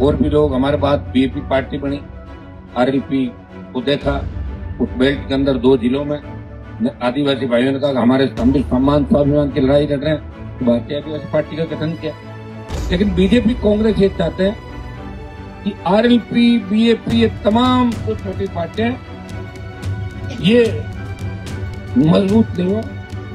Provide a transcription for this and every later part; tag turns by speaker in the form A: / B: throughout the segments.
A: और भी लोग हमारे बाद बीएपी पार्टी बनी, आरएलपी को देखा, उस बेल्ट के अंदर 2 जिलों में आदिवासी भाइयों ने कहा हमारे हम भी सम्मान स्वाभिमान की लड़ाई लड़ रहे हैं, तो भारतीय आदिवासी पार्टी का गठन किया। लेकिन बीजेपी कांग्रेस ये चाहते हैं कि आरएलपी बीएपी ये तमाम जो छोटी पार्टियां ये मजबूत नहीं हो,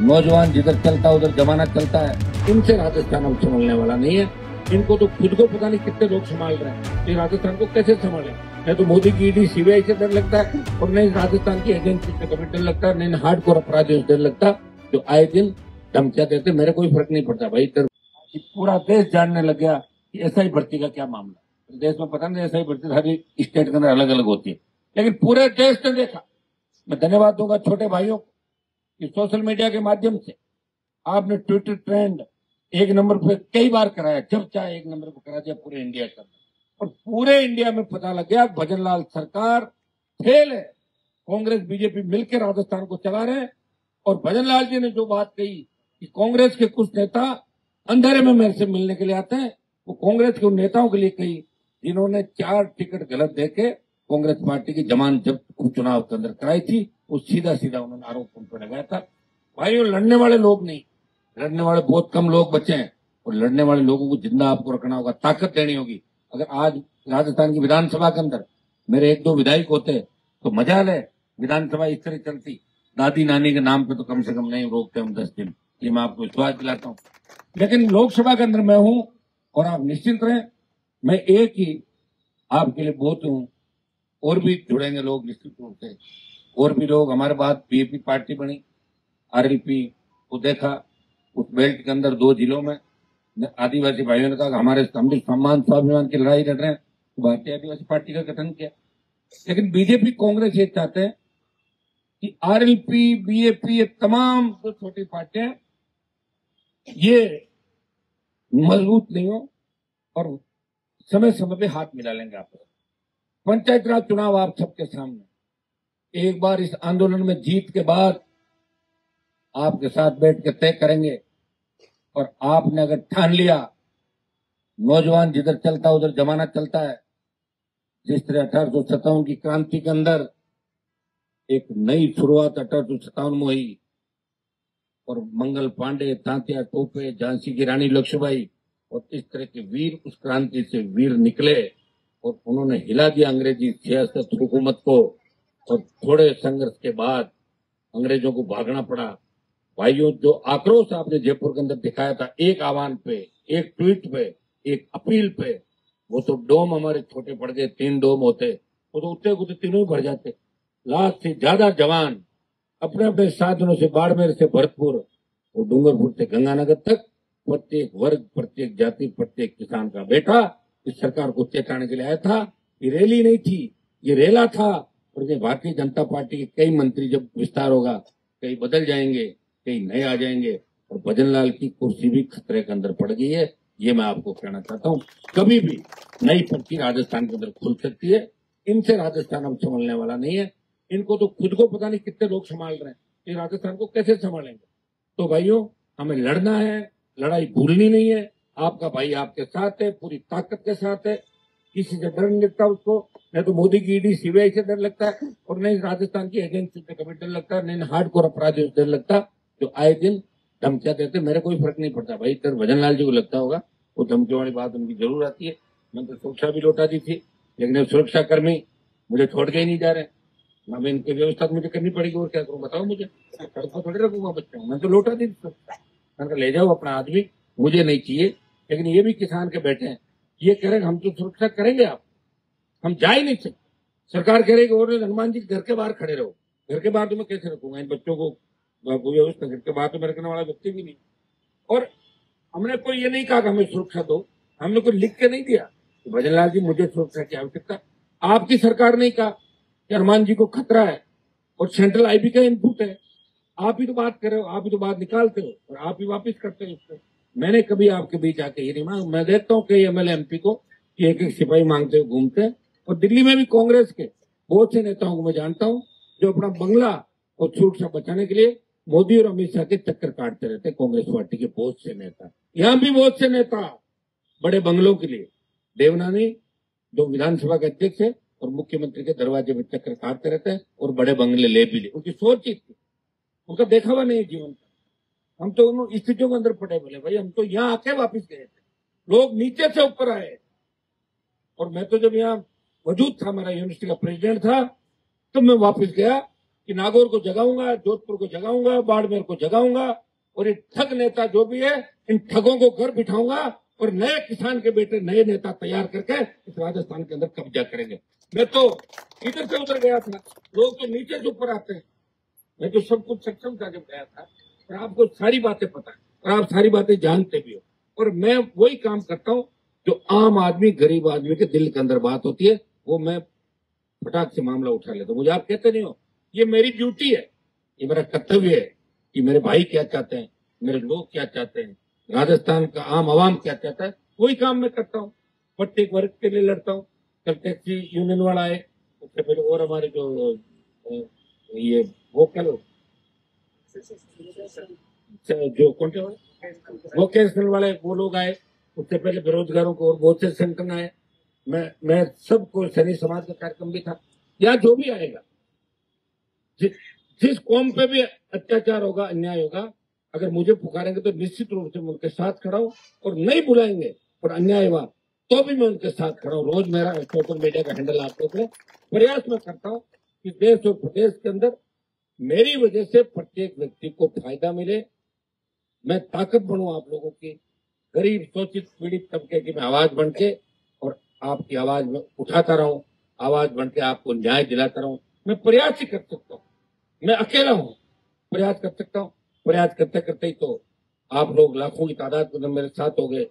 A: नौजवान जिधर चलता उधर जमाना चलता है, इनसे राजस्थान अब संभलने वाला नहीं है। इनको तो खुद को पता नहीं कितने लोग संभाल रहे हैं, ये राजस्थान को कैसे संभाले? नहीं तो मोदी की ईडी सीबीआई से डर लगता है, और नहीं राजस्थान की एजेंसी से कभी डर लगता है, नहीं हार्डकोर अपराधियों से डर लगता, जो आए दिन धमकियां देते। मेरे कोई फर्क नहीं पड़ता भाई, पूरा देश जानने लग गया कि एसआई भर्ती का क्या मामला है। देश में पता नहीं एसआई भर्ती हर स्टेट के अंदर अलग अलग होती है, लेकिन पूरे देश ने देखा। मैं धन्यवाद दूंगा छोटे भाइयों को कि सोशल मीडिया के माध्यम से आपने ट्विटर ट्रेंड 1 नंबर पे कई बार कराया, जब चाहे 1 नंबर पे करा दिया पूरे इंडिया का, और पूरे इंडिया में पता लग गया भजनलाल सरकार फेल है, कांग्रेस बीजेपी मिलकर राजस्थान को चला रहे हैं। और भजनलाल जी ने जो बात कही कि कांग्रेस के कुछ नेता अंधेरे में मेरे से मिलने के लिए आते हैं, वो कांग्रेस के उन नेताओं के लिए कही जिन्होंने 4 टिकट गलत देके कांग्रेस पार्टी की जमानत जब चुनाव के अंदर कराई थी, वो सीधा सीधा उन्होंने आरोप उन पर लगाया था। भाई वो लड़ने वाले लोग नहीं, लड़ने वाले बहुत कम लोग बचे हैं, और लड़ने वाले लोगों को जिंदा आपको रखना होगा, ताकत देनी होगी। अगर आज राजस्थान की विधानसभा के अंदर मेरे 1-2 विधायक होते तो मजा ले, विधानसभा इस तरह चलती। दादी नानी के नाम पे तो कम से कम नहीं रोकते हम 10 दिन, ये मैं आपको विश्वास दिलाता हूँ। लेकिन लोकसभा के अंदर मैं हूं, और आप निश्चिंत रहें, मैं एक ही आपके लिए बहुत हूं, और भी जुड़ेंगे लोग निश्चित रूप से। और भी लोग हमारे बाद बीएपी पार्टी बनी, आरएलपी को देखा, उस बेल्ट के अंदर 2 जिलों में आदिवासी भाइयों ने कहा हमारे हम भी सम्मान स्वाभिमान की लड़ाई लड़ रहे हैं, तो भारतीय आदिवासी पार्टी का गठन किया। लेकिन बीजेपी कांग्रेस ये चाहते हैं कि आरएलपी बीएपी ये तमाम जो छोटी पार्टियां ये मजबूत नहीं हो, और समय समय पे हाथ मिला लेंगे आपस। पंचायत राज चुनाव आप सबके सामने, एक बार इस आंदोलन में जीत के बाद आपके साथ बैठ के तय करेंगे। और आपने अगर ठान लिया, नौजवान जिधर चलता उधर जमाना चलता है, जिस तरह 1857 की क्रांति के अंदर एक नई शुरुआत 1857 में हुई, और मंगल पांडे, तांत्या टोपे, झांसी की रानी लक्ष्मीबाई और इस तरह के वीर उस क्रांति से वीर निकले, और उन्होंने हिला दिया अंग्रेजी सियासत हुकूमत को। और थोड़े संघर्ष के बाद अंग्रेजों को भागना पड़ा। भाइयों, जो आक्रोश आपने जयपुर के अंदर दिखाया था, एक आह्वान पे, एक ट्वीट पे, एक अपील पे, वो तो डोम हमारे छोटे पड़ गए। 3 डोम होते, वो तो उतने को तो तीनों ही भर जाते। लाख से ज्यादा जवान अपने अपने साधनों से बाड़मेर से भरतपुर और डूंगरपुर से गंगानगर तक, प्रत्येक वर्ग, प्रत्येक जाति, प्रत्येक किसान का बेटा इस सरकार को चेताने के लिए आया था। ये रैली नहीं थी, ये रेला था। और ये भारतीय जनता पार्टी के कई मंत्री जब विस्तार होगा, कई बदल जाएंगे, कई नए आ जाएंगे, और भजनलाल की कुर्सी भी खतरे के अंदर पड़ गई है। ये मैं आपको कहना चाहता हूँ, कभी भी नई पर्ची राजस्थान के अंदर खुल सकती है, इनसे राजस्थान अब संभलने वाला नहीं है। इनको तो खुद को पता नहीं कितने लोग संभाल रहे हैं, ये राजस्थान को कैसे संभालेंगे? तो भाइयों, हमें लड़ना है, लड़ाई भूलनी नहीं है। आपका भाई आपके साथ है, पूरी ताकत के साथ है, किसी से डर नहीं लगता उसको। नहीं तो मोदी की ईडी सीबीआई से डर लगता है, और नहीं राजस्थान की एजेंसी से कभी डर लगता है, नहीं हार्डकोर अपराधियों से डर लगता, जो आए दिन धमकियां देते। मेरे कोई फर्क नहीं पड़ता भाई, इधर भजनलाल जी को लगता होगा वो धमकियों वाली बात उनकी जरूर आती है। मैंने तो सुरक्षा भी लौटा दी थी, लेकिन सुरक्षा कर्मी मुझे छोड़ के ही नहीं जा रहे। मैं इनकी व्यवस्था मुझे करनी पड़ेगी, और क्या करूँ बताओ मुझे? सड़क पर थोड़ी रखूंगा बच्चों, मैं तो लौटा दी सुरक्षा। मैंने ले जाओ अपना आदमी, मुझे नहीं चाहिए। लेकिन ये भी किसान के बैठे हैं, ये करेंगे, हम तो सुरक्षा करेंगे, आप हम जा ही नहीं सकते। सरकार करेगी और हनुमान जी घर के बाहर खड़े रहो, घर के बाहर तो मैं कैसे रखूंगा इन बच्चों को? व्यवस्था घर के बाहर तो मैं रखने वाला व्यक्ति भी नहीं। और हमने कोई ये नहीं कहा कि हमें सुरक्षा दो, हमने कोई लिख के नहीं दिया कि भजनलाल जी मुझे सुरक्षा की आवश्यकता। आपकी सरकार ने कहा कि हनुमान जी को खतरा है, और सेंट्रल आईबी का इनपुट है। आप ही तो बात कर रहे हो, आप ही तो बात निकालते हो, और आप ही वापिस करते हो उसको। मैंने कभी आपके बीच आके ये नहीं मांगा। मैं देखता हूँ कई एमएलए एमपी को कि एक एक सिपाही मांगते हुए घूमते हैं, और दिल्ली में भी कांग्रेस के बहुत से नेताओं को मैं जानता हूँ जो अपना बंगला और सुरक्षा बचाने के लिए मोदी और अमित शाह के चक्कर काटते रहते। कांग्रेस पार्टी के बहुत से नेता, यहाँ भी बहुत से नेता बड़े बंगलों के लिए, देवनानी जो विधानसभा के अध्यक्ष है और मुख्यमंत्री के दरवाजे में चक्कर काटते रहते हैं और बड़े बंगले ले भी ले। उनकी सोच ही थी, उनका देखा हुआ नहीं है जीवन का। हम तो उन स्थितियों के अंदर पड़े, बोले भाई हम तो यहाँ आके वापिस गए थे, लोग नीचे से ऊपर आए। और मैं तो जब यहाँ वजूद था, मेरा यूनिवर्सिटी का प्रेसिडेंट था, तब मैं वापस गया कि नागौर को जगाऊंगा, जोधपुर को जगाऊंगा, बाड़मेर को जगाऊंगा, और ये ठग नेता जो भी है इन ठगों को घर बिठाऊंगा और नए किसान के बेटे नए नेता तैयार करके इस राजस्थान के अंदर कब्जा करेंगे। मैं तो इधर से उधर गया था, लोग तो नीचे से ऊपर आते हैं। मैं तो सब कुछ सक्षम था जब गया था, और आपको सारी बातें पता है और आप सारी बातें जानते भी हो। और मैं वही काम करता हूँ जो आम आदमी, गरीब आदमी के दिल के अंदर बात होती है, वो मैं फटाक से मामला उठा लेता हूँ। मुझे आप कहते नहीं हो, ये मेरी ड्यूटी है, ये मेरा कर्तव्य है कि मेरे भाई क्या चाहते हैं, मेरे लोग क्या चाहते हैं, राजस्थान का आम आवाम क्या चाहता है, वही काम मैं करता हूँ। प्रत्येक वर्ग के लिए लड़ता हूँ। कल टैक्सी यूनियन वाला आए, उससे पहले और हमारे जो ये वोकल जो वोकेशनल वाले वो लोग आए, उससे पहले बेरोजगारों को और बहुत से संगठन आए। मैं सबको, सैनी समाज का कार्यक्रम भी था। या जो भी आएगा, जिस कौम पे भी अत्याचार होगा, अन्याय होगा, अगर मुझे पुकारेंगे तो निश्चित रूप से मैं उनके साथ खड़ा हूं, और नहीं बुलाएंगे और अन्याय हुआ तो भी मैं उनके साथ खड़ा हूं। रोज मेरा सोशल मीडिया का हैंडल आप लोग में प्रयास में करता हूं कि देश और प्रदेश के अंदर मेरी वजह से प्रत्येक व्यक्ति को फायदा मिले, मैं ताकत बनूं आप लोगों की, गरीब शोषित पीड़ित तबके की मैं आवाज बन के और आपकी आवाज में उठाता रहूं, आवाज बन के आपको न्याय दिलाता रहूं। मैं प्रयास ही कर सकता हूं, मैं अकेला हूं, प्रयास कर सकता हूं। प्रयास करते करते ही तो आप लोग लाखों की तादाद में मेरे साथ हो गए।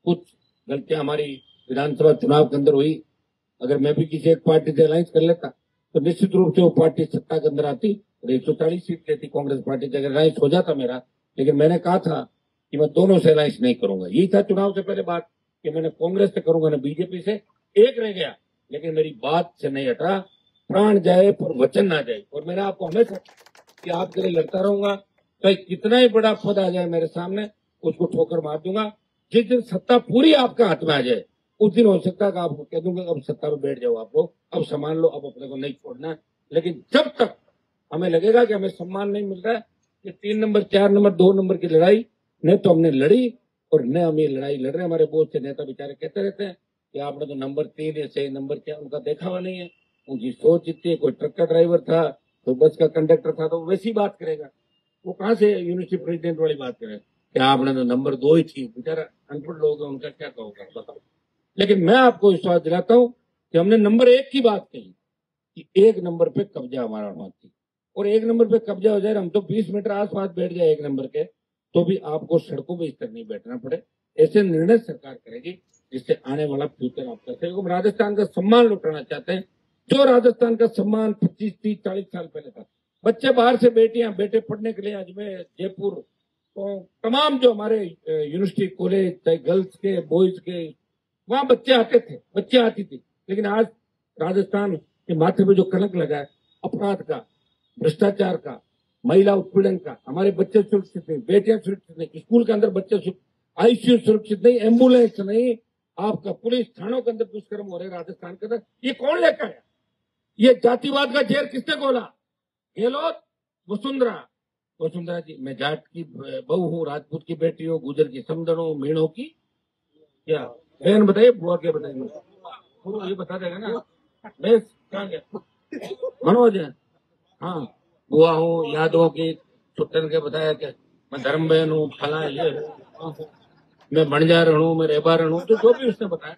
A: कुछ गलतियां हमारी विधानसभा चुनाव के अंदर हुई, अगर मैं भी किसी एक पार्टी से अलायंस कर लेता तो निश्चित रूप से वो पार्टी सत्ता के अंदर आती और 140 सीट लेती कांग्रेस पार्टी से, अगर अलायंस हो जाता मेरा। लेकिन मैंने कहा था कि मैं दोनों से अलायंस नहीं करूंगा। यही था चुनाव से पहले बात कि मैंने कांग्रेस से करूंगा ना बीजेपी से। एक रह गया, लेकिन मेरी बात से नहीं हटा। प्राण जाए पर वचन ना जाए। और मैंने आपको हमेशा कि आपके लिए लड़ता रहूंगा, चाहे कितना ही बड़ा पद आ जाए मेरे सामने, उसको ठोकर मार दूंगा। जिस दिन सत्ता पूरी आपका हाथ में आ जाए, उस दिन हो सकता है कि आपको कह दूंगा अब सत्ता में बैठ जाओ, आप लोग अब संभाल लो, अब अपने को नहीं छोड़ना। लेकिन जब तक हमें लगेगा कि हमें सम्मान नहीं मिल रहा है, ये 3 नंबर 4 नंबर 2 नंबर की लड़ाई न तो हमने लड़ी और न हम ये लड़ाई लड़ रहे। हमारे बहुत से नेता बेचारे कहते रहते हैं कि आपने तो नंबर 3 या सही नंबर क्या, उनका देखा हुआ नहीं है, उनकी सोच इतनी है। कोई ट्रक का ड्राइवर था, कोई बस का कंडक्टर था, तो वैसी बात करेगा। वो कहाँ से यूनिवर्सिटी प्रेसिडेंट वाली बात करेगा कि आपने तो नंबर 2 ही थी। बेचारा अनपढ़ लोग हैं, उनका क्या कहोगे बताओ। लेकिन मैं आपको विश्वास दिलाता हूं कि हमने नंबर 1 की बात कही कि 1 नंबर पे कब्जा हमारा होना चाहिए, और 1 नंबर पे कब्जा हो जाए, हम तो 20 मीटर आसपास बैठ जाए 1 नंबर के, तो भी आपको सड़कों पे इस तरह नहीं बैठना पड़े। ऐसे निर्णय सरकार करेगी जिससे आने वाला फ्यूचर आपका सही। हम राजस्थान का सम्मान लुटाना चाहते हैं, जो राजस्थान का सम्मान 25, 30, 40 साल पहले था। बच्चे बाहर से बेटियां बेटे पढ़ने के लिए अजमेर, जयपुर, तो तमाम जो हमारे यूनिवर्सिटी कॉलेज, चाहे गर्ल्स के बॉयज के, वहां बच्चे आते थे, बच्चे आती थी। लेकिन आज राजस्थान के माथे पे जो कलंक लगा है, अपराध का, भ्रष्टाचार का, महिला उत्पीड़न का, हमारे बच्चे सुरक्षित नहीं, बेटियां सुरक्षित नहीं, स्कूल के अंदर बच्चे आईसीयू सुरक्षित नहीं, एम्बुलेंस नहीं, आपका पुलिस थानों के अंदर दुष्कर्म हो रहे राजस्थान के अंदर। ये कौन लेकर आया? ये जातिवाद का जहर किसने खोला? गहलोत, वसुंधरा जी। मैं जाट की बहू हूँ, राजपूत की बेटी हूँ, गुजर की समधन हूँ, मीणों की क्या बहन बताइए, बुआ क्या बताइए, वो ये बता देगा ना। मैं कहाँ गया मनोज है, हाँ बुआ हूँ, यादवों की छुट्टन के बताया कि मैं धर्म बहन हूँ, फला ये मैं बंजार हूँ, मैं रेबारण हूँ, तो जो भी उसने बताया।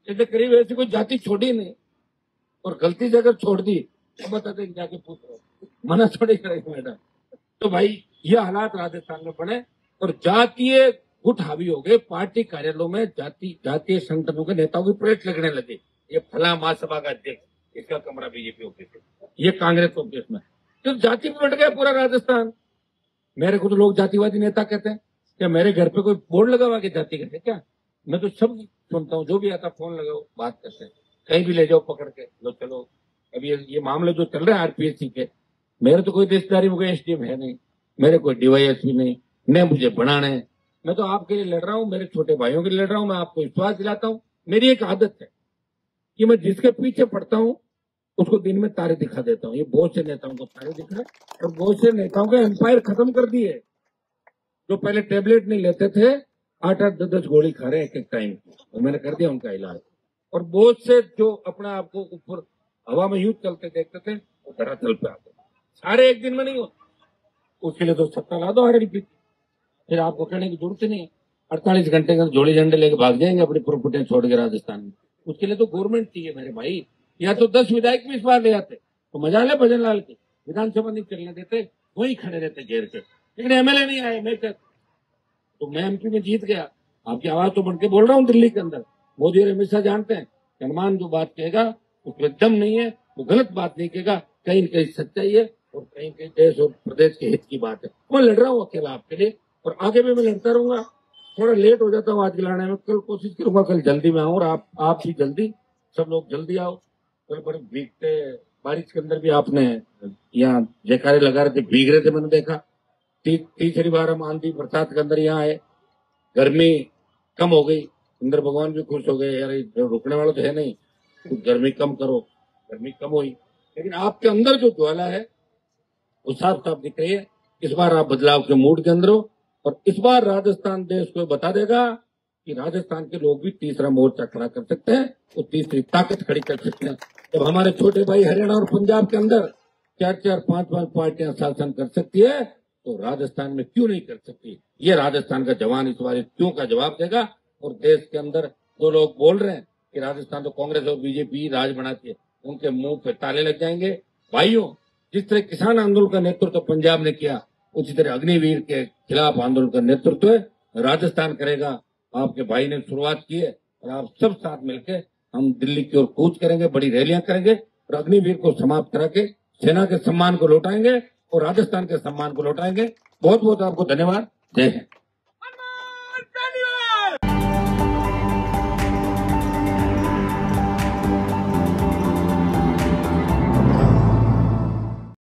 A: जैसे करीब ऐसी कोई जाति छोड़ी नहीं, और गलती से अगर छोड़ दी तो बताते जाके पूछ रहे, मना थोड़ी करेंगे मैडम। तो भाई ये हालात राजस्थान में बने और जातीय गुट हावी हो गए। पार्टी कार्यालयों में जातीय संगठनों के नेताओं की प्लेट लगने लगे। ये फला महासभा का अध्यक्ष, इसका कमरा बीजेपी ऑफिस है, ये कांग्रेस ऑफिस में, तो जाति में बैठ गया पूरा राजस्थान। मेरे को तो लोग जातिवादी नेता कहते हैं। क्या मेरे घर पे कोई बोर्ड लगा हुआ कि जाति कहते क्या? मैं तो सब सुनता हूँ, जो भी आता फोन लगाओ बात करते हैं, कहीं भी ले जाओ पकड़ के लो चलो। अभी ये मामले जो चल रहे हैं आरपीएससी के, मेरे तो कोई रिश्तेदारी में कोई एसडीएम है नहीं, मेरे कोई डीवाईएसपी नहीं, न मुझे बनाना है। मैं तो आपके लिए लड़ रहा हूँ, मेरे छोटे भाइयों के लिए लड़ रहा हूँ। मैं आपको विश्वास दिलाता हूँ, मेरी एक आदत है, कि मैं जिसके पीछे पड़ता हूँ उसको दिन में तारे दिखा देता हूँ। ये बहुत से नेताओं को तारे दिखाए और बहुत से नेताओं के एम्पायर खत्म कर दिए। जो पहले टेबलेट नहीं लेते थे 8-8 10-10 गोली खा रहे हैं एक टाइम, तो मैंने कर दिया उनका इलाज। और बहुत से जो अपना आपको ऊपर हवा में यूं चलते देखते थे वो धरातल पे आते, सारे एक दिन में नहीं होते। उसके लिए तो सत्ता ला दो RLP, फिर आपको कहने की जरूरत ही नहीं है। 48 घंटे का जोड़े झंडे लेके भाग जाएंगे अपनी प्रॉपर्टी छोड़ के राजस्थान में। उसके लिए तो गवर्नमेंट चाहिए मेरे भाई। या तो 10 विधायक भी इस बार ले आते तो मजा ले भजन लाल के, विधानसभा नहीं चलने देते, वही खड़े रहते घेर के। लेकिन MLA नहीं आए, मैं तो मैं MP में जीत गया। आपकी आवाज तो बढ़ के बोल रहा हूँ दिल्ली के अंदर। मोदी और अमित शाह जानते हैं हनुमान जो बात कहेगा उसमें दम नहीं है, वो गलत बात नहीं कहेगा, कहीं कहीं सच्चाई है और कहीं कहीं देश और प्रदेश के हित की बात है। मैं लड़ रहा हूँ अकेला आपके लिए और आगे भी मैं लड़ता रहूंगा। थोड़ा लेट हो जाता हूँ आज लाने में, कल कोशिश करूंगा कल जल्दी में आऊँ और आप भी जल्दी, सब लोग जल्दी आओ। कल बड़े भीगते बारिश के अंदर भी आपने यहाँ जयकारे लगा रहे थे, भीग रहे थे, मैंने देखा। तीसरी बार हम आंधी बरसात के अंदर यहाँ आए, गर्मी कम हो गई, इंद्र भगवान भी खुश हो गए, यार रुकने वाला तो है नहीं, तो गर्मी कम करो, गर्मी कम हुई। लेकिन आपके अंदर जो ज्वाला है वो साफ साफ दिख रही है। इस बार आप बदलाव के मूड के अंदर हो और इस बार राजस्थान देश को बता देगा कि राजस्थान के लोग भी तीसरा मोर्चा खड़ा कर सकते हैं, वो तीसरी ताकत खड़ी कर सकते हैं। जब हमारे छोटे भाई हरियाणा और पंजाब के अंदर 4-4, 5-5 पार्टियां शासन कर सकती है तो राजस्थान में क्यों नहीं कर सकती? ये राजस्थान का जवान इस बार क्यों का जवाब देगा। और देश के अंदर जो लोग बोल रहे हैं कि राजस्थान तो कांग्रेस और बीजेपी राज बनाती है, उनके मुंह पे ताले लग जाएंगे। भाइयों, जिस तरह किसान आंदोलन का नेतृत्व पंजाब ने किया, उसी तरह अग्निवीर के खिलाफ आंदोलन का नेतृत्व राजस्थान करेगा। आपके भाई ने शुरुआत की है और आप सब साथ मिलकर हम दिल्ली की ओर कूच करेंगे, बड़ी रैलियां करेंगे और अग्निवीर को समाप्त करा के सेना के सम्मान को लौटाएंगे और राजस्थान के सम्मान को लौटाएंगे। बहुत बहुत आपको धन्यवाद। जय हिंद।